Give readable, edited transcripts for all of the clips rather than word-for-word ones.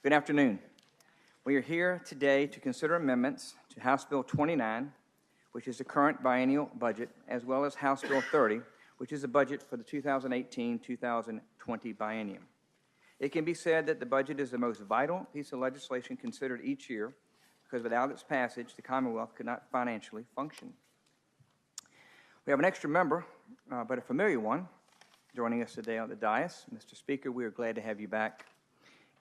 Good afternoon. We are here today to consider amendments to House Bill 29, which is the current biennial budget, as well as House Bill 30, which is the budget for the 2018-2020 biennium. It can be said that the budget is the most vital piece of legislation considered each year because without its passage, the Commonwealth could not financially function. We have an extra member, but a familiar one, joining us today on the dais. Mr. Speaker, we are glad to have you back,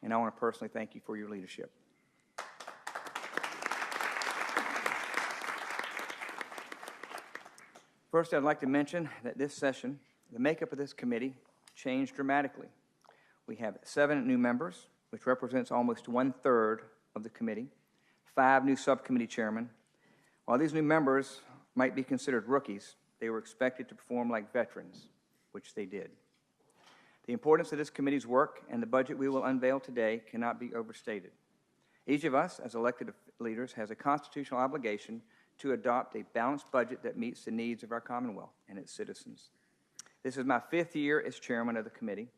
and I want to personally thank you for your leadership. First, I'd like to mention that this session, the makeup of this committee changed dramatically. We have 7 new members, which represents almost 1/3 of the committee, 5 new subcommittee chairmen. While these new members might be considered rookies, they were expected to perform like veterans, which they did. The importance of this committee's work and the budget we will unveil today cannot be overstated. Each of us, as elected leaders, has a constitutional obligation to adopt a balanced budget that meets the needs of our Commonwealth and its citizens. This is my 5th year as chairman of the committee.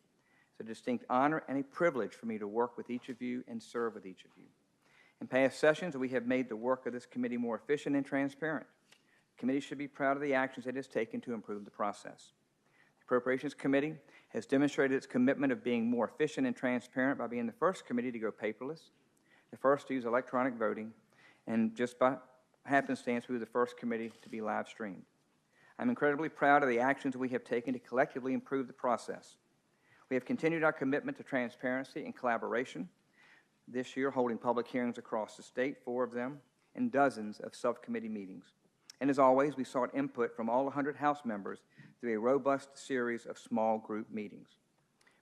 It's a distinct honor and a privilege for me to work with each of you and serve with each of you. In past sessions, we have made the work of this committee more efficient and transparent. The committee should be proud of the actions it has taken to improve the process. The Appropriations Committee has demonstrated its commitment of being more efficient and transparent by being the first committee to go paperless, the first to use electronic voting, and just by happenstance, we were the first committee to be live streamed. I'm incredibly proud of the actions we have taken to collectively improve the process. We have continued our commitment to transparency and collaboration this year, holding public hearings across the state, 4 of them, and dozens of subcommittee meetings. And as always, we sought input from all 100 House members through a robust series of small group meetings.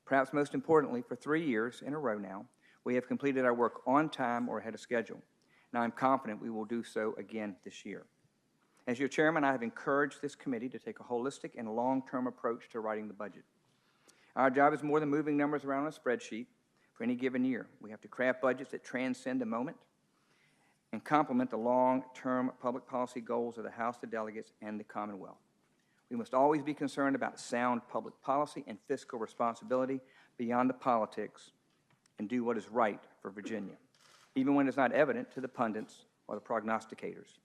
Perhaps most importantly, for 3 years in a row now, we have completed our work on time or ahead of schedule. And I'm confident we will do so again this year. As your chairman, I have encouraged this committee to take a holistic and long-term approach to writing the budget. Our job is more than moving numbers around on a spreadsheet for any given year. We have to craft budgets that transcend the moment and complement the long-term public policy goals of the House of Delegates and the Commonwealth. We must always be concerned about sound public policy and fiscal responsibility beyond the politics and do what is right for Virginia, even when it's not evident to the pundits or the prognosticators.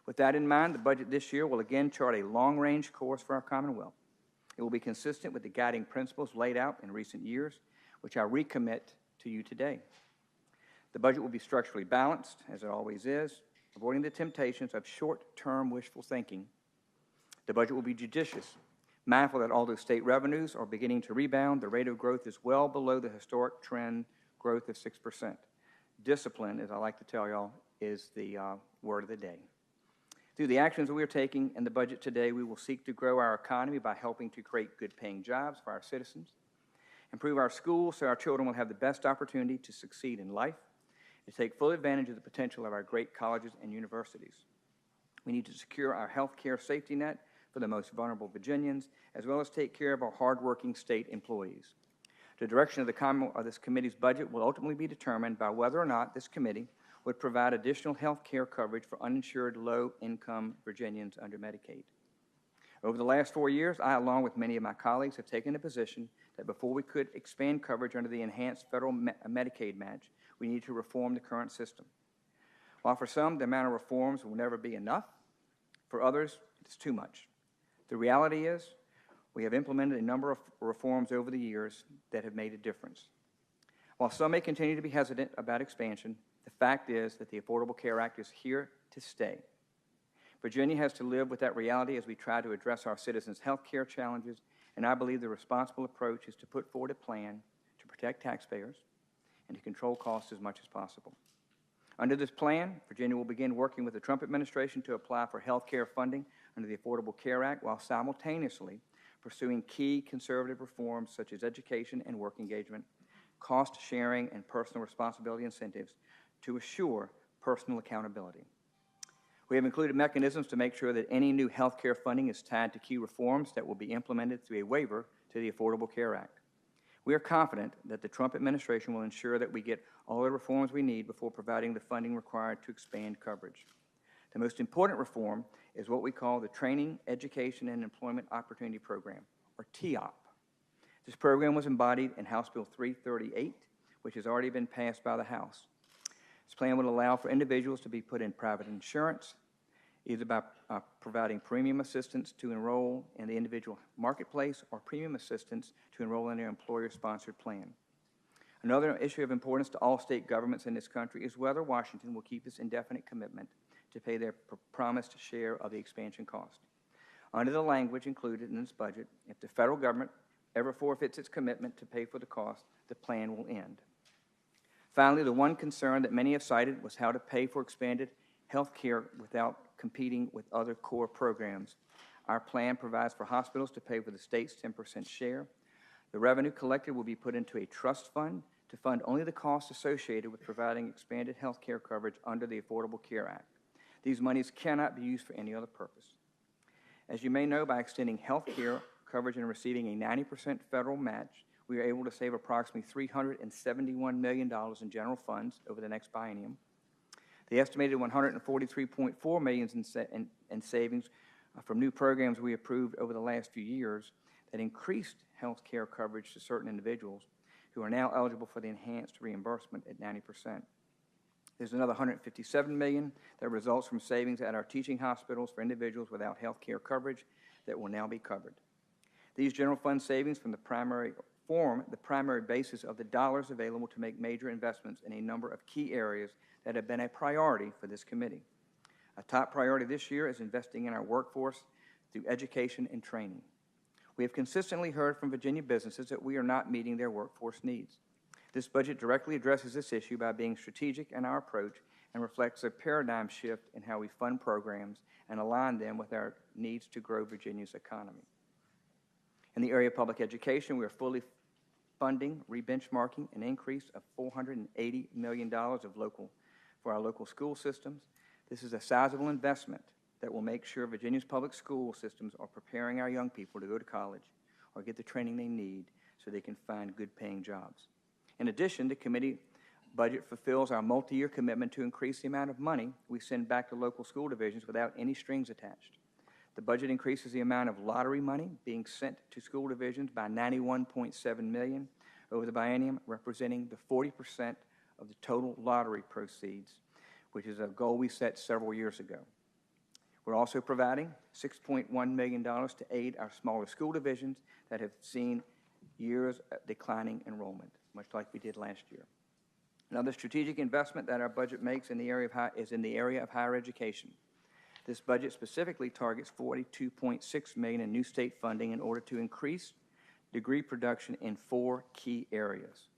With that in mind, the budget this year will again chart a long-range course for our Commonwealth. It will be consistent with the guiding principles laid out in recent years, which I recommit to you today. The budget will be structurally balanced, as it always is, avoiding the temptations of short-term wishful thinking. The budget will be judicious, mindful that although state revenues are beginning to rebound, the rate of growth is well below the historic trend growth of 6%. Discipline, as I like to tell y'all, is the word of the day. Through the actions that we are taking in the budget today, we will seek to grow our economy by helping to create good-paying jobs for our citizens, improve our schools so our children will have the best opportunity to succeed in life, and take full advantage of the potential of our great colleges and universities. We need to secure our health care safety net for the most vulnerable Virginians, as well as take care of our hardworking state employees. The direction of this committee's budget will ultimately be determined by whether or not this committee would provide additional health care coverage for uninsured low-income Virginians under Medicaid. Over the last 4 years, I, along with many of my colleagues, have taken the position that before we could expand coverage under the enhanced federal Medicaid match, we need to reform the current system. While for some, the amount of reforms will never be enough, for others, it's too much. The reality is, we have implemented a number of reforms over the years that have made a difference. While some may continue to be hesitant about expansion, the fact is that the Affordable Care Act is here to stay. Virginia has to live with that reality as we try to address our citizens' health care challenges, and I believe the responsible approach is to put forward a plan to protect taxpayers and to control costs as much as possible. Under this plan, Virginia will begin working with the Trump administration to apply for health care funding under the Affordable Care Act while simultaneously pursuing key conservative reforms such as education and work engagement, cost sharing, and personal responsibility incentives to assure personal accountability. We have included mechanisms to make sure that any new health care funding is tied to key reforms that will be implemented through a waiver to the Affordable Care Act. We are confident that the Trump administration will ensure that we get all the reforms we need before providing the funding required to expand coverage. The most important reform is what we call the Training, Education, and Employment Opportunity Program, or TEOP. This program was embodied in House Bill 338, which has already been passed by the House. This plan would allow for individuals to be put in private insurance, either by providing premium assistance to enroll in the individual marketplace or premium assistance to enroll in their employer-sponsored plan. Another issue of importance to all state governments in this country is whether Washington will keep its indefinite commitment to pay their promised share of the expansion cost. Under the language included in this budget, if the federal government ever forfeits its commitment to pay for the cost, the plan will end. Finally, the one concern that many have cited was how to pay for expanded health care without competing with other core programs. Our plan provides for hospitals to pay for the state's 10% share. The revenue collected will be put into a trust fund to fund only the costs associated with providing expanded health care coverage under the Affordable Care Act. These monies cannot be used for any other purpose. As you may know, by extending health care coverage and receiving a 90% federal match, we are able to save approximately $371 million in general funds over the next biennium. The estimated $143.4 million in savings from new programs we approved over the last few years that increased health care coverage to certain individuals who are now eligible for the enhanced reimbursement at 90%. There's another $157 million that results from savings at our teaching hospitals for individuals without health care coverage that will now be covered. These general fund savings form the primary basis of the dollars available to make major investments in a number of key areas that have been a priority for this committee. A top priority this year is investing in our workforce through education and training. We have consistently heard from Virginia businesses that we are not meeting their workforce needs. This budget directly addresses this issue by being strategic in our approach and reflects a paradigm shift in how we fund programs and align them with our needs to grow Virginia's economy. In the area of public education, we are fully funding re-benchmarking an increase of $480 million for our local school systems. This is a sizable investment that will make sure Virginia's public school systems are preparing our young people to go to college or get the training they need so they can find good-paying jobs. In addition, the committee budget fulfills our multi-year commitment to increase the amount of money we send back to local school divisions without any strings attached. The budget increases the amount of lottery money being sent to school divisions by $91.7 million over the biennium, representing the 40% of the total lottery proceeds, which is a goal we set several years ago. We're also providing $6.1 million to aid our smaller school divisions that have seen years of declining enrollment, much like we did last year. Another strategic investment that our budget makes in the area of higher education. This budget specifically targets $42.6 million in new state funding in order to increase degree production in 4 key areas: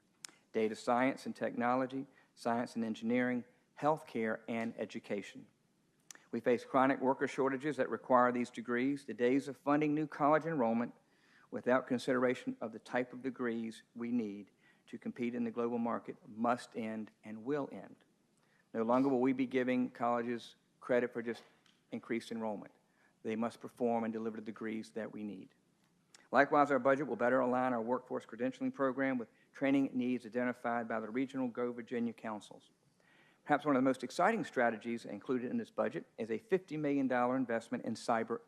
data science and technology, science and engineering, healthcare, and education. We face chronic worker shortages that require these degrees. The days of funding new college enrollment without consideration of the type of degrees we need to compete in the global market must end and will end. No longer will we be giving colleges credit for just increased enrollment. They must perform and deliver the degrees that we need. Likewise, our budget will better align our workforce credentialing program with training needs identified by the regional Go Virginia councils. Perhaps one of the most exciting strategies included in this budget is a $50 million investment in CyberX.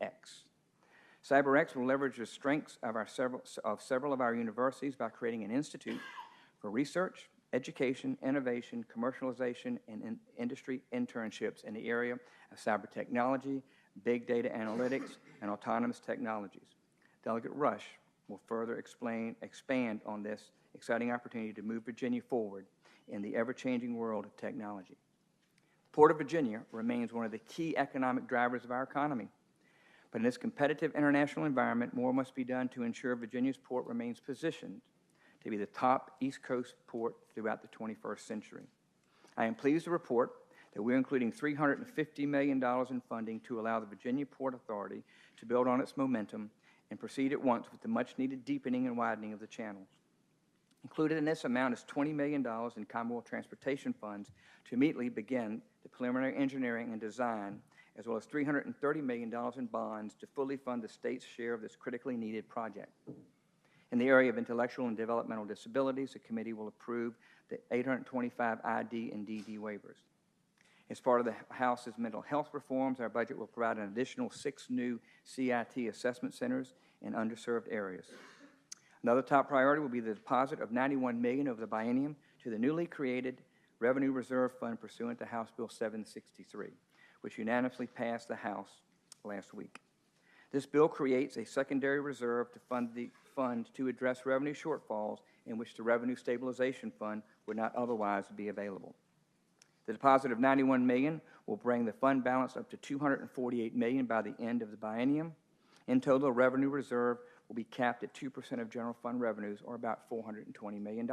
CyberX will leverage the strengths of several of our universities by creating an institute for research, education, innovation, commercialization, and industry internships in the area of cyber technology, big data analytics, and autonomous technologies. Delegate Rush will further expand on this exciting opportunity to move Virginia forward in the ever-changing world of technology. The Port of Virginia remains one of the key economic drivers of our economy. But in this competitive international environment, more must be done to ensure Virginia's port remains positioned to be the top East Coast port throughout the 21st century. I am pleased to report that we're including $350 million in funding to allow the Virginia Port Authority to build on its momentum and proceed at once with the much-needed deepening and widening of the channels. Included in this amount is $20 million in Commonwealth transportation funds to immediately begin the preliminary engineering and design, as well as $330 million in bonds to fully fund the state's share of this critically needed project. In the area of intellectual and developmental disabilities, the committee will approve the 825 ID and DD waivers. As part of the House's mental health reforms, our budget will provide an additional 6 new CIT assessment centers in underserved areas. Another top priority will be the deposit of $91 million over the biennium to the newly created Revenue Reserve Fund pursuant to House Bill 763, which unanimously passed the House last week. This bill creates a secondary reserve to fund the fund to address revenue shortfalls in which the Revenue Stabilization Fund would not otherwise be available. The deposit of $91 million will bring the fund balance up to $248 million by the end of the biennium. In total, the revenue reserve will be capped at 2% of general fund revenues, or about $420 million.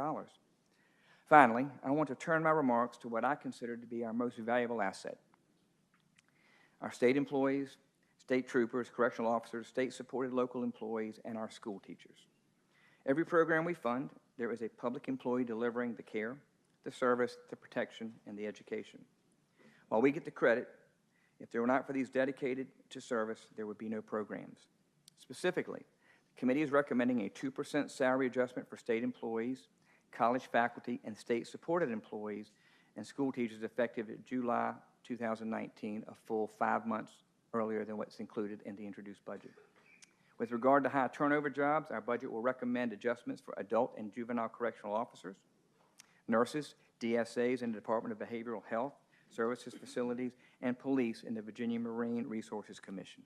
Finally, I want to turn my remarks to what I consider to be our most valuable asset: our state employees, state troopers, correctional officers, state-supported local employees, and our school teachers. Every program we fund, there is a public employee delivering the care, the service, the protection, and the education. While we get the credit, if they were not for these dedicated to service, there would be no programs. Specifically, the committee is recommending a 2% salary adjustment for state employees, college faculty, and state-supported employees and school teachers effective July 2019, a full 5 months earlier than what's included in the introduced budget. With regard to high turnover jobs, our budget will recommend adjustments for adult and juvenile correctional officers, nurses, DSAs in the Department of Behavioral Health, Services Facilities, and police in the Virginia Marine Resources Commission.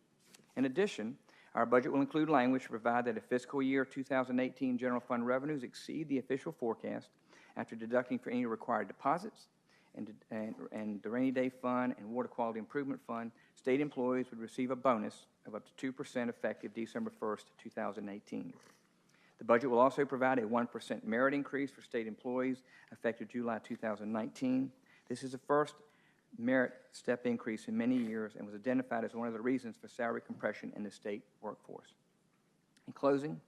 In addition, our budget will include language to provide that if fiscal year 2018 general fund revenues exceed the official forecast after deducting for any required deposits and the Rainy Day Fund and Water Quality Improvement Fund, state employees would receive a bonus of up to 2% effective December 1st, 2018. The budget will also provide a 1% merit increase for state employees effective July 2019. This is the first merit step increase in many years and was identified as one of the reasons for salary compression in the state workforce. In closing,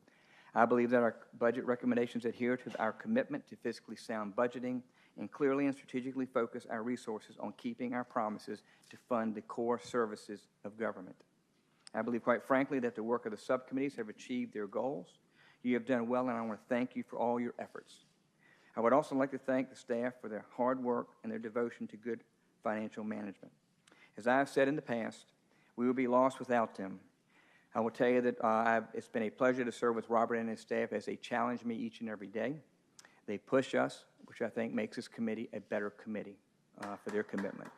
I believe that our budget recommendations adhere to our commitment to fiscally sound budgeting and clearly and strategically focus our resources on keeping our promises to fund the core services of government. I believe, quite frankly, that the work of the subcommittees have achieved their goals. You have done well, and I want to thank you for all your efforts. I would also like to thank the staff for their hard work and their devotion to good financial management. As I have said in the past, we will be lost without them. I will tell you that it's been a pleasure to serve with Robert and his staff as they challenge me each and every day. They push us, which I think makes this committee a better committee for their commitment.